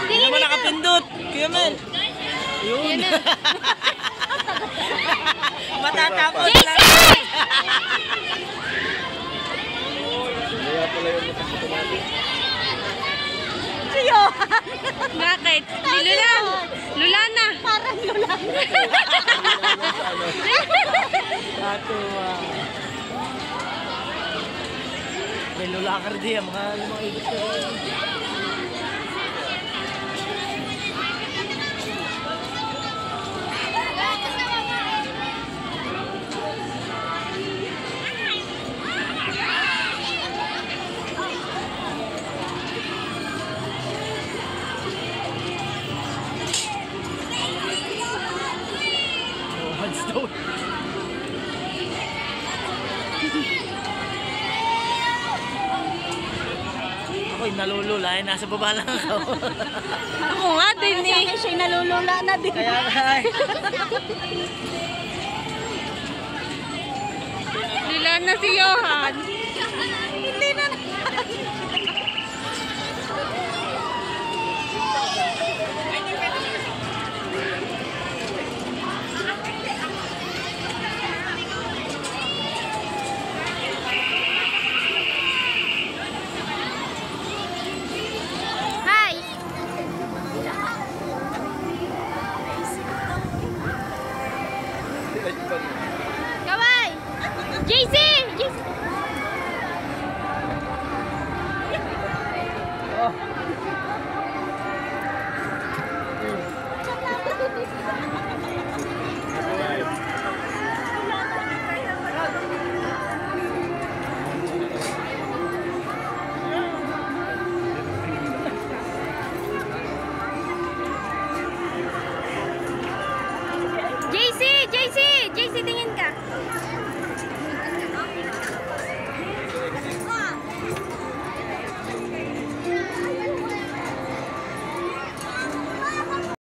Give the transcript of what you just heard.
Hindi naman nakapindot. Kuya Mel. Yun. Matatapos lang. Kaya pala yung natas sa tumati. Siyo! Bakit? Di Lula. Lula na. Parang lula. Natuwa. May lulakar di mga limang ibig ko. Ako'y nalulula, nasa baba lang ako. Ako nga din eh. Kasi siya'y nalulula na din. Kaya nga. Lula na si Johan. Hindi na. Hi! Kawai! JC! JC! JC! JC! JC, tingin ka.